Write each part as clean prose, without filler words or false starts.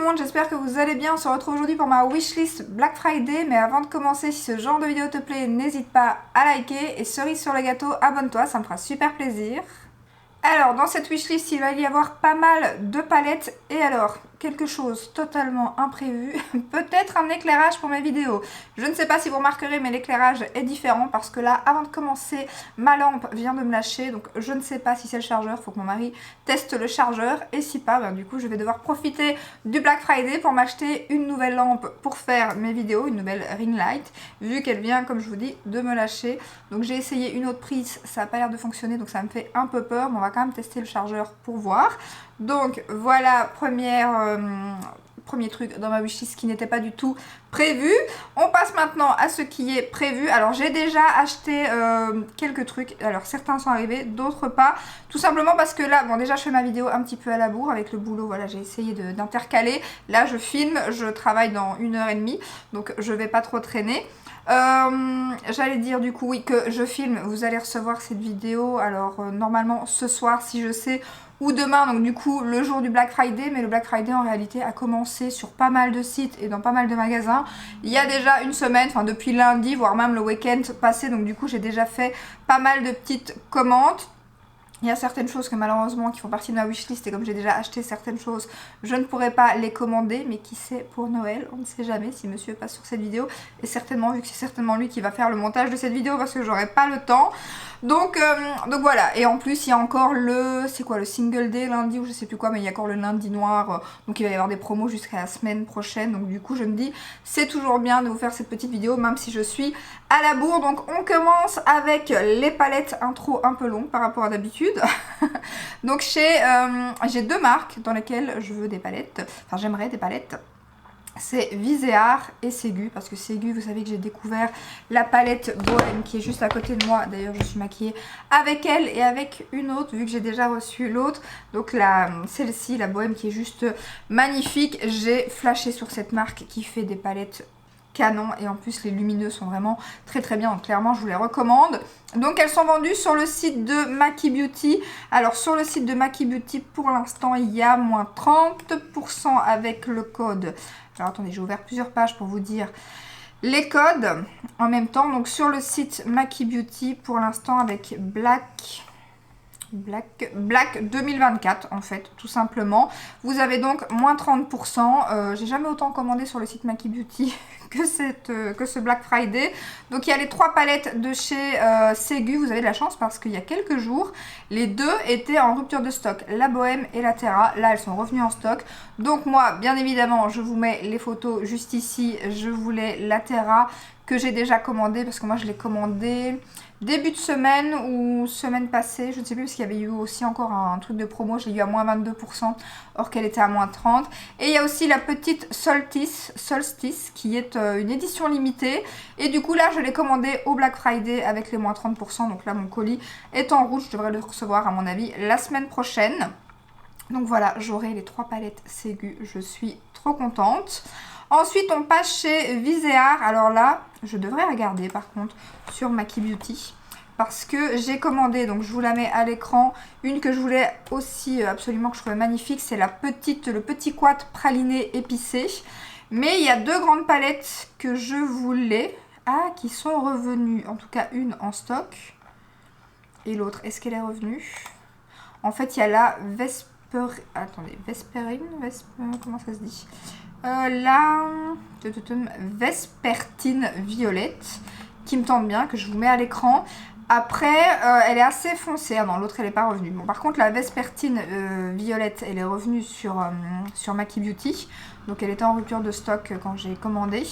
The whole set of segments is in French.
le monde, j'espère que vous allez bien. On se retrouve aujourd'hui pour ma wishlist Black Friday. Mais avant de commencer, si ce genre de vidéo te plaît, n'hésite pas à liker. Et cerise sur le gâteau, abonne-toi, ça me fera super plaisir. Alors, dans cette wishlist, il va y avoir pas mal de palettes. Et alors, quelque chose totalement imprévu, peut-être un éclairage pour mes vidéos. Je ne sais pas si vous remarquerez, mais l'éclairage est différent parce que là, avant de commencer, ma lampe vient de me lâcher. Donc, je ne sais pas si c'est le chargeur. Il faut que mon mari teste le chargeur. Et si pas, ben, du coup, je vais devoir profiter du Black Friday pour m'acheter une nouvelle lampe pour faire mes vidéos, une nouvelle ring light, vu qu'elle vient, comme je vous dis, de me lâcher. Donc, j'ai essayé une autre prise. Ça n'a pas l'air de fonctionner, donc ça me fait un peu peur. Mais on va quand même tester le chargeur pour voir. Donc voilà, premier truc dans ma wishlist qui n'était pas du tout prévu. On passe maintenant à ce qui est prévu. Alors j'ai déjà acheté quelques trucs. Alors certains sont arrivés, d'autres pas. Tout simplement parce que là, bon déjà je fais ma vidéo un petit peu à la bourre avec le boulot. Voilà, j'ai essayé d'intercaler. Là je filme, je travaille dans 1h30. Donc je vais pas trop traîner. J'allais dire du coup oui que je filme, vous allez recevoir cette vidéo alors normalement ce soir si je sais ou demain, donc du coup le jour du Black Friday, mais le Black Friday en réalité a commencé sur pas mal de sites et dans pas mal de magasins il y a déjà une semaine, enfin depuis lundi voire même le week-end passé, donc du coup j'ai déjà fait pas mal de petites commandes. Il y a certaines choses que malheureusement qui font partie de ma wishlist et comme j'ai déjà acheté certaines choses, je ne pourrai pas les commander. Mais qui sait pour Noël, on ne sait jamais si monsieur passe sur cette vidéo. Et certainement, vu que c'est certainement lui qui va faire le montage de cette vidéo parce que j'aurai pas le temps. Donc voilà, et en plus il y a encore le, c'est quoi, le single day lundi ou je sais plus quoi, mais il y a encore le lundi noir, donc il va y avoir des promos jusqu'à la semaine prochaine, donc du coup je me dis c'est toujours bien de vous faire cette petite vidéo même si je suis à la bourre. Donc on commence avec les palettes, intro un peu longue par rapport à d'habitude. Donc j'ai deux marques dans lesquelles je veux des palettes, enfin j'aimerais des palettes. C'est Viseart et Ségur, parce que Ségur, vous savez que j'ai découvert la palette Bohème qui est juste à côté de moi. D'ailleurs, je suis maquillée avec elle et avec une autre, vu que j'ai déjà reçu l'autre. Donc celle-ci, la Bohème, qui est juste magnifique. J'ai flashé sur cette marque qui fait des palettes canon et en plus les lumineux sont vraiment très très bien, donc clairement je vous les recommande. Donc elles sont vendues sur le site de Maki Beauty. Alors sur le site de Maki Beauty pour l'instant il y a moins 30% avec le code. Alors attendez, j'ai ouvert plusieurs pages pour vous dire les codes en même temps. Donc sur le site Maki Beauty pour l'instant avec Black 2024 en fait, tout simplement. Vous avez donc moins 30%. J'ai jamais autant commandé sur le site Maki Beauty que ce Black Friday. Donc il y a les trois palettes de chez Ségur. Vous avez de la chance parce qu'il y a quelques jours, les deux étaient en rupture de stock. La Bohème et la Terra. Là, elles sont revenues en stock. Donc moi, bien évidemment, je vous mets les photos juste ici. Je voulais la Terra que j'ai déjà commandée parce que moi, je l'ai commandée début de semaine ou semaine passée, je ne sais plus parce qu'il y avait eu aussi encore un truc de promo, je l'ai eu à moins 22% or qu'elle était à moins 30%. Et il y a aussi la petite Solstice qui est une édition limitée. Et du coup là je l'ai commandée au Black Friday avec les moins 30%. Donc là mon colis est en route, je devrais le recevoir à mon avis la semaine prochaine. Donc voilà, j'aurai les trois palettes Ségur, je suis trop contente. Ensuite, on passe chez Viseart. Alors là, je devrais regarder par contre sur Maki Beauty. Parce que j'ai commandé, donc je vous la mets à l'écran, une que je voulais aussi absolument, que je trouvais magnifique. C'est le petit quad praliné épicé. Mais il y a deux grandes palettes que je voulais. Ah, qui sont revenues. En tout cas, une en stock. Et l'autre, est-ce qu'elle est revenue? En fait, il y a la Vesperine, comment ça se dit? La Vespertine violette qui me tente bien, que je vous mets à l'écran. Après, elle est assez foncée. Ah non, l'autre elle n'est pas revenue. Bon, par contre, la Vespertine violette, elle est revenue sur Maki Beauty. Donc elle était en rupture de stock quand j'ai commandé.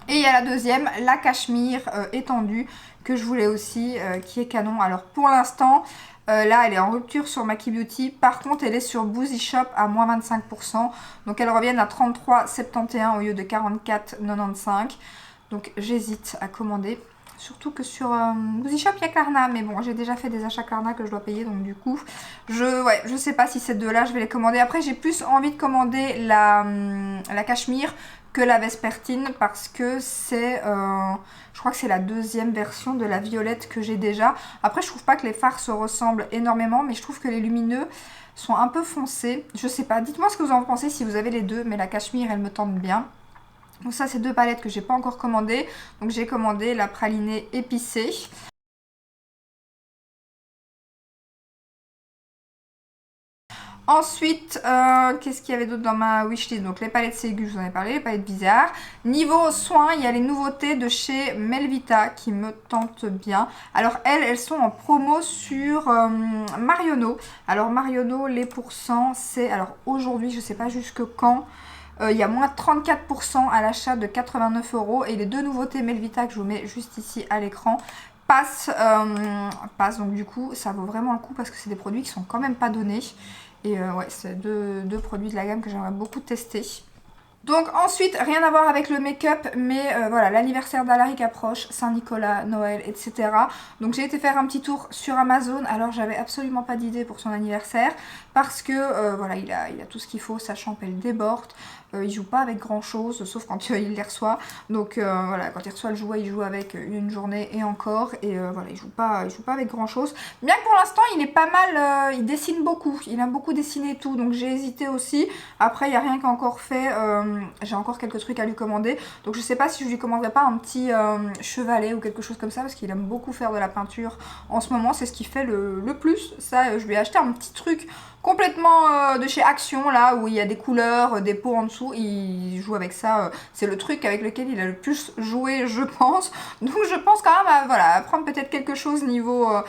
Et il y a la deuxième, la Cachemire étendue, que je voulais aussi, qui est canon. Alors pour l'instant, là elle est en rupture sur Maki Beauty. Par contre elle est sur Boozy Shop à moins 25%. Donc elle revient à 33,71 au lieu de 44,95. Donc j'hésite à commander. Surtout que sur Boozy Shop il y a Klarna. Mais bon, j'ai déjà fait des achats Klarna que je dois payer. Donc du coup, je sais pas si ces deux là je vais les commander. Après j'ai plus envie de commander la Cachemire que la Vespertine parce que c'est, je crois que c'est la deuxième version de la violette que j'ai déjà. Après, je trouve pas que les fards se ressemblent énormément, mais je trouve que les lumineux sont un peu foncés. Je sais pas, dites-moi ce que vous en pensez si vous avez les deux, mais la cachemire, elle me tente bien. Donc ça, c'est deux palettes que j'ai pas encore commandées. Donc j'ai commandé la pralinée épicée. Ensuite, qu'est-ce qu'il y avait d'autre dans ma wishlist? Donc les palettes Ségur, je vous en ai parlé, les palettes bizarres. Niveau soins, il y a les nouveautés de chez Melvita qui me tentent bien. Alors elles sont en promo sur Marionneau. Alors Marionneau, les pourcents, c'est... Alors aujourd'hui, je sais pas jusque quand... il y a moins 34% à l'achat de 89 € et les deux nouveautés Melvita que je vous mets juste ici à l'écran passent. Donc du coup, ça vaut vraiment le coup parce que c'est des produits qui sont quand même pas donnés. Et ouais, c'est deux produits de la gamme que j'aimerais beaucoup tester. Donc ensuite, rien à voir avec le make-up, mais voilà, l'anniversaire d'Alaric approche, Saint-Nicolas, Noël, etc. Donc j'ai été faire un petit tour sur Amazon, alors j'avais absolument pas d'idée pour son anniversaire, parce que voilà, il a tout ce qu'il faut, sa chambre elle déborde, il joue pas avec grand chose, sauf quand il les reçoit. Donc voilà, quand il reçoit le jouet, il joue avec une journée et encore, et voilà, il joue pas avec grand chose. Bien que pour l'instant, il est pas mal, il dessine beaucoup, il aime beaucoup dessiner et tout, donc j'ai hésité aussi. Après, il n'y a rien qui a encore fait, j'ai encore quelques trucs à lui commander, donc je sais pas si je lui commanderai pas un petit chevalet ou quelque chose comme ça, parce qu'il aime beaucoup faire de la peinture en ce moment, c'est ce qu'il fait le plus. Ça, je lui ai acheté un petit truc complètement de chez Action, là, où il y a des couleurs, des pots en dessous, il joue avec ça, c'est le truc avec lequel il a le plus joué, je pense. Donc je pense quand même à, voilà, à prendre peut-être quelque chose niveau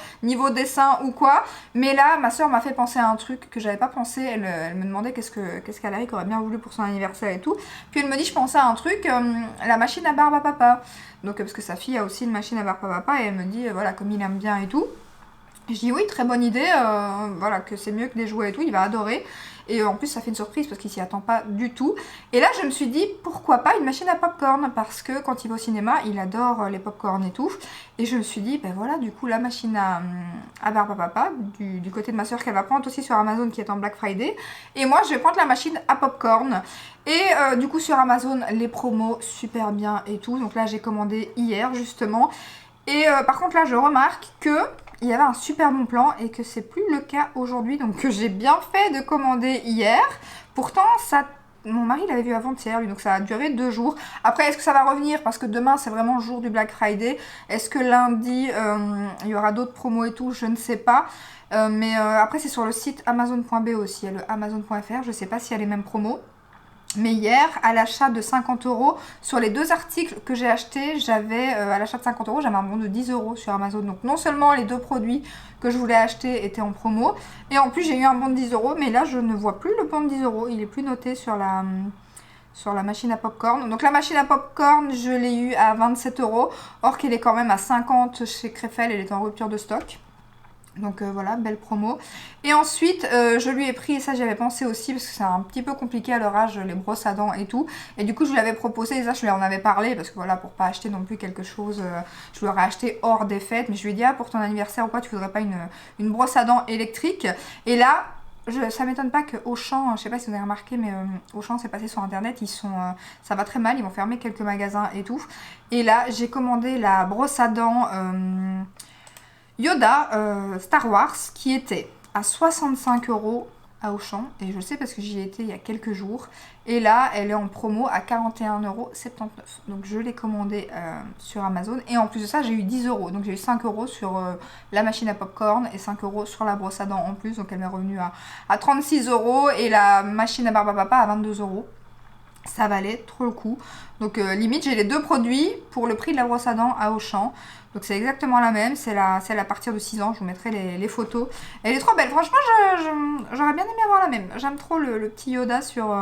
dessin ou quoi. Mais là, ma soeur m'a fait penser à un truc que j'avais pas pensé, elle me demandait qu'est-ce qu'Alaric aurait bien voulu pour son anniversaire et tout. Puis elle me dit, je pensais à un truc, la machine à barbe à papa. Donc parce que sa fille a aussi une machine à barbe à papa, et elle me dit, voilà, comme il aime bien et tout. Je dis oui, très bonne idée, voilà, que c'est mieux que des jouets et tout, il va adorer. Et en plus, ça fait une surprise parce qu'il s'y attend pas du tout. Et là, je me suis dit, pourquoi pas une machine à popcorn? Parce que quand il va au cinéma, il adore les popcorn et tout. Et je me suis dit, ben voilà, du coup, la machine à barbe à papa, du côté de ma soeur, qu'elle va prendre aussi sur Amazon, qui est en Black Friday. Et moi, je vais prendre la machine à popcorn. Et du coup, sur Amazon, les promos, super bien et tout. Donc là, j'ai commandé hier, justement. Et par contre, là, je remarque que il y avait un super bon plan et que c'est plus le cas aujourd'hui, donc que j'ai bien fait de commander hier. Pourtant, mon mari l'avait vu avant-hier, lui, donc ça a duré 2 jours. Après, est-ce que ça va revenir? Parce que demain, c'est vraiment le jour du Black Friday. Est-ce que lundi, il y aura d'autres promos et tout? Je ne sais pas. Mais après, c'est sur le site amazon.be aussi, il y a le amazon.fr. Je ne sais pas s'il y a les mêmes promos. Mais hier, à l'achat de 50 €, sur les 2 articles que j'ai achetés, j'avais, à l'achat de 50 €, j'avais un bon de 10 € sur Amazon. Donc non seulement les 2 produits que je voulais acheter étaient en promo, et en plus j'ai eu un bon de 10 €, mais là je ne vois plus le bon de 10 €, il est plus noté sur la machine à popcorn. Donc la machine à popcorn, je l'ai eu à 27 €, or qu'elle est quand même à 50 chez Crefel, elle est en rupture de stock. Donc voilà, belle promo. Et ensuite, je lui ai pris, et ça j'y avais pensé aussi, parce que c'est un petit peu compliqué à leur âge, les brosses à dents et tout. Et du coup, je lui avais proposé, et ça je lui en avais parlé, parce que voilà, pour pas acheter non plus quelque chose, je lui aurais acheté hors des fêtes. Mais je lui ai dit, ah, pour ton anniversaire ou quoi, tu voudrais pas une brosse à dents électrique? Et là, ça m'étonne pas que Auchan, je sais pas si vous avez remarqué, mais Auchan c'est passé sur internet, ça va très mal, ils vont fermer quelques magasins et tout. Et là, j'ai commandé la brosse à dents... Yoda Star Wars qui était à 65 € à Auchan, et je sais parce que j'y étais il y a quelques jours, et là elle est en promo à 41,79 €. Donc je l'ai commandé sur Amazon, et en plus de ça j'ai eu 10 €, donc j'ai eu 5 € sur la machine à popcorn et 5 € sur la brosse à dents en plus, donc elle m'est revenue à 36 €, et la machine à barbe à papa à 22 €. Ça valait trop le coup. Donc limite j'ai les 2 produits pour le prix de la brosse à dents à Auchan. Donc c'est exactement la même, c'est celle à partir de 6 ans, je vous mettrai les photos. Elle est trop belle, franchement j'aurais bien aimé avoir la même. J'aime trop le petit Yoda sur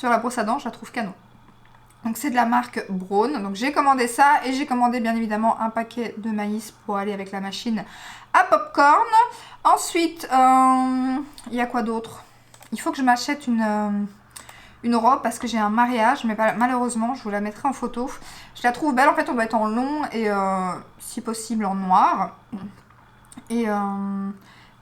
la brosse à dents, je la trouve canon. Donc c'est de la marque Braun, donc j'ai commandé ça, et j'ai commandé bien évidemment un paquet de maïs pour aller avec la machine à popcorn. Ensuite, il y a quoi d'autre? Il faut que je m'achète une robe parce que j'ai un mariage, mais malheureusement je vous la mettrai en photo. Je la trouve belle, en fait on doit être en long et si possible en noir. Et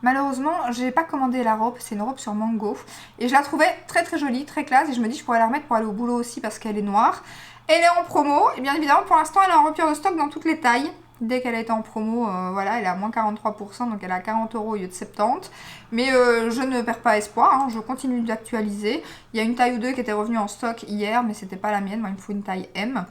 Malheureusement, j'ai pas commandé la robe, c'est une robe sur Mango. Et je la trouvais très très jolie, très classe. Et je me dis je pourrais la remettre pour aller au boulot aussi parce qu'elle est noire. Elle est en promo. Et bien évidemment, pour l'instant, elle est en rupture de stock dans toutes les tailles. Dès qu'elle a été en promo, voilà, elle est à moins 43%, donc elle est à 40 € au lieu de 70. Mais je ne perds pas espoir, hein, je continue d'actualiser. Il y a une taille ou deux qui était revenue en stock hier, mais c'était pas la mienne, moi il me faut une taille M.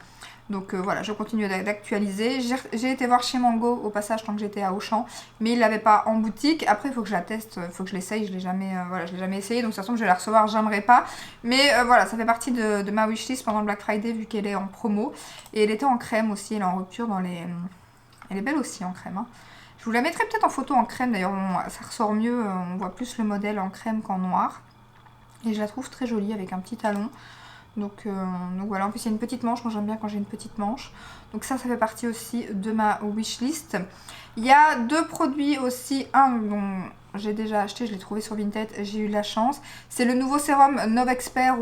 Donc voilà, je continue d'actualiser. J'ai été voir chez Mango au passage tant que j'étais à Auchan, mais il ne l'avait pas en boutique. Après, il faut que je la teste, il faut que je l'essaye. Je ne l'ai jamais, voilà, je l'ai jamais essayé, donc de toute façon, je vais la recevoir, j'aimerais pas. Mais voilà, ça fait partie de ma wishlist pendant le Black Friday vu qu'elle est en promo. Et elle était en crème aussi, elle est en rupture dans les... Elle est belle aussi en crème. Hein. Je vous la mettrai peut-être en photo en crème, d'ailleurs, ça ressort mieux, on voit plus le modèle en crème qu'en noir. Et je la trouve très jolie avec un petit talon. Donc voilà, en plus il y a une petite manche, moi j'aime bien quand j'ai une petite manche. Donc ça fait partie aussi de ma wishlist. Il y a deux produits aussi, un dont j'ai déjà acheté, je l'ai trouvé sur Vinted, j'ai eu de la chance. C'est le nouveau sérum Novexpert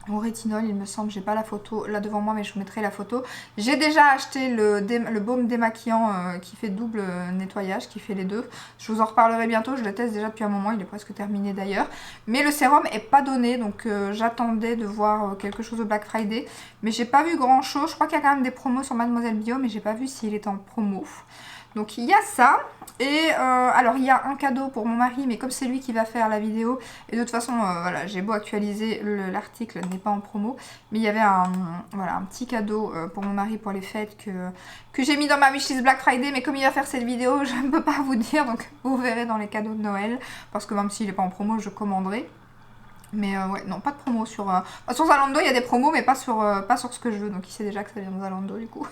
au rétinol, il me semble, j'ai pas la photo là devant moi mais je vous mettrai la photo. J'ai déjà acheté le baume démaquillant qui fait double nettoyage, qui fait les deux. Je vous en reparlerai bientôt, je le teste déjà depuis un moment, il est presque terminé d'ailleurs. Mais le sérum est pas donné, donc j'attendais de voir quelque chose au Black Friday. Mais j'ai pas vu grand chose, je crois qu'il y a quand même des promos sur Mademoiselle Bio, mais j'ai pas vu s'il est en promo. Donc il y a ça, et alors il y a un cadeau pour mon mari, mais comme c'est lui qui va faire la vidéo, et de toute façon voilà, j'ai beau actualiser, l'article n'est pas en promo, mais il y avait voilà, un petit cadeau pour mon mari pour les fêtes que j'ai mis dans ma wishlist Black Friday, mais comme il va faire cette vidéo, je ne peux pas vous dire, donc vous verrez dans les cadeaux de Noël, parce que même s'il n'est pas en promo, je commanderai. Mais ouais, non, pas de promo sur... sur Zalando, il y a des promos, mais pas sur ce que je veux. Donc il sait déjà que ça vient de Zalando, du coup.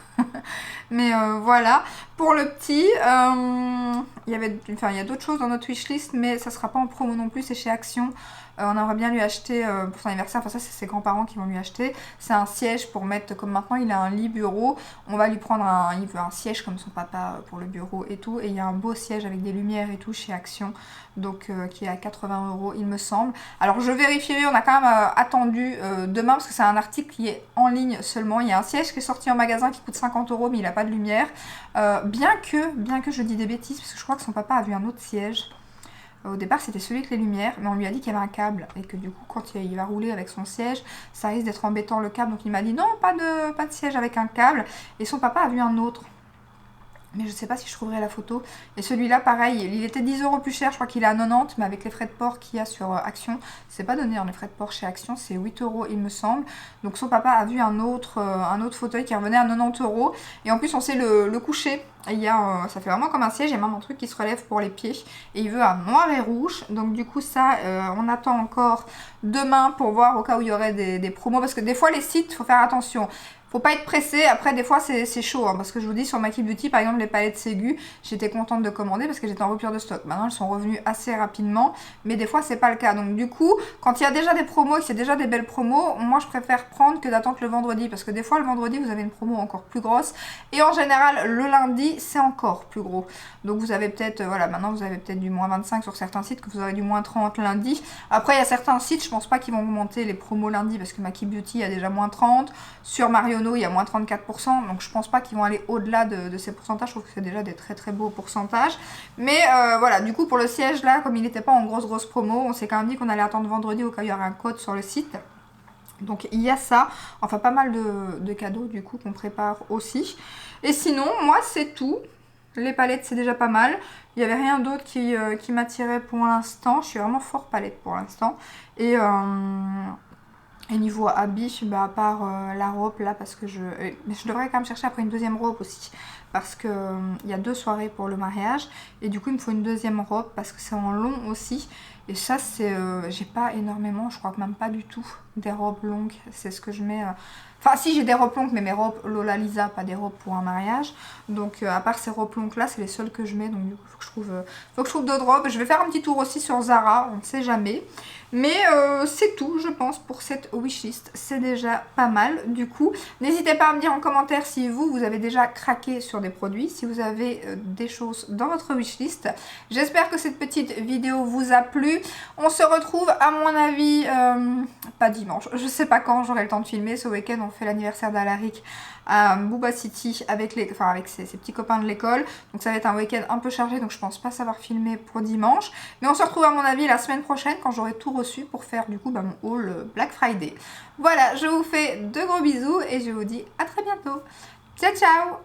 Mais voilà. Pour le petit, il y a d'autres choses dans notre wishlist, mais ça sera pas en promo non plus, c'est chez Action. On aimerait bien lui acheter pour son anniversaire, enfin ça c'est ses grands-parents qui vont lui acheter. C'est un siège pour mettre, comme maintenant il a un lit bureau, on va lui prendre il veut un siège comme son papa pour le bureau et tout. Et il y a un beau siège avec des lumières et tout chez Action, donc qui est à 80 € il me semble. Alors je vérifierai, on a quand même attendu demain parce que c'est un article qui est en ligne seulement. Il y a un siège qui est sorti en magasin qui coûte 50 € mais il n'a pas de lumière. Bien que je dis des bêtises parce que je crois que son papa a vu un autre siège. Au départ c'était celui avec les lumières, mais on lui a dit qu'il y avait un câble et que du coup quand il va rouler avec son siège, ça risque d'être embêtant le câble. Donc il m'a dit non, pas de siège avec un câble, et son papa a vu un autre. Mais je sais pas si je trouverai la photo. Et celui-là, pareil, il était 10 € plus cher. Je crois qu'il est à 90, mais avec les frais de port qu'il y a sur Action, c'est pas donné, hein, les frais de port chez Action, c'est 8 € il me semble. Donc son papa a vu un autre fauteuil qui revenait à 90 €. Et en plus, on sait le coucher. Et ça fait vraiment comme un siège, il y a même un truc qui se relève pour les pieds. Et il veut un noir et rouge. Donc du coup, ça, on attend encore demain pour voir au cas où il y aurait des promos. Parce que des fois, les sites, il faut faire attention. Faut pas être pressé, après des fois c'est chaud, hein, parce que je vous dis sur Maki Beauty par exemple les palettes Ségu, j'étais contente de commander parce que j'étais en rupture de stock. Maintenant elles sont revenues assez rapidement, mais des fois c'est pas le cas. Donc du coup, quand il y a déjà des promos et que c'est déjà des belles promos, moi je préfère prendre que d'attendre le vendredi, parce que des fois le vendredi vous avez une promo encore plus grosse, et en général le lundi c'est encore plus gros. Donc vous avez peut-être, voilà, maintenant vous avez peut-être du moins 25 sur certains sites, que vous aurez du moins 30 lundi. Après il y a certains sites, je pense pas qu'ils vont augmenter les promos lundi, parce que Maki Beauty a déjà moins 30, sur Marionneau il y a moins 34%, donc je pense pas qu'ils vont aller au-delà de ces pourcentages. Je trouve que c'est déjà des très très beaux pourcentages. Mais voilà, du coup pour le siège là, comme il n'était pas en grosse promo, on s'est quand même dit qu'on allait attendre vendredi au cas où il y aurait un code sur le site. Donc il y a ça, enfin pas mal de cadeaux du coup qu'on prépare aussi. Et sinon, moi c'est tout. Les palettes c'est déjà pas mal. Il n'y avait rien d'autre qui m'attirait pour l'instant. Je suis vraiment fort palette pour l'instant. Et niveau habits, bah, à part la robe là, parce que mais je devrais quand même chercher après une deuxième robe aussi, parce que il y a 2 soirées pour le mariage, et du coup il me faut une deuxième robe parce que c'est en long aussi. Et ça c'est, j'ai pas énormément, je crois que même pas du tout des robes longues, c'est ce que je mets. Enfin si, j'ai des robes longues, mais mes robes Lola Lisa, pas des robes pour un mariage. Donc à part ces robes longues là, c'est les seules que je mets. Donc du coup faut que je trouve d'autres robes. Je vais faire un petit tour aussi sur Zara, on ne sait jamais. Mais c'est tout je pense pour cette wishlist, c'est déjà pas mal. Du coup n'hésitez pas à me dire en commentaire si vous avez déjà craqué sur des produits, si vous avez des choses dans votre wishlist. J'espère que cette petite vidéo vous a plu. On se retrouve à mon avis pas dimanche, je sais pas quand j'aurai le temps de filmer, ce week-end fait l'anniversaire d'Alaric à Booba City avec, avec ses petits copains de l'école. Donc ça va être un week-end un peu chargé, donc je pense pas savoir filmer pour dimanche. Mais on se retrouve à mon avis la semaine prochaine quand j'aurai tout reçu pour faire du coup mon haul Black Friday. Voilà, je vous fais de gros bisous et je vous dis à très bientôt. Ciao ciao!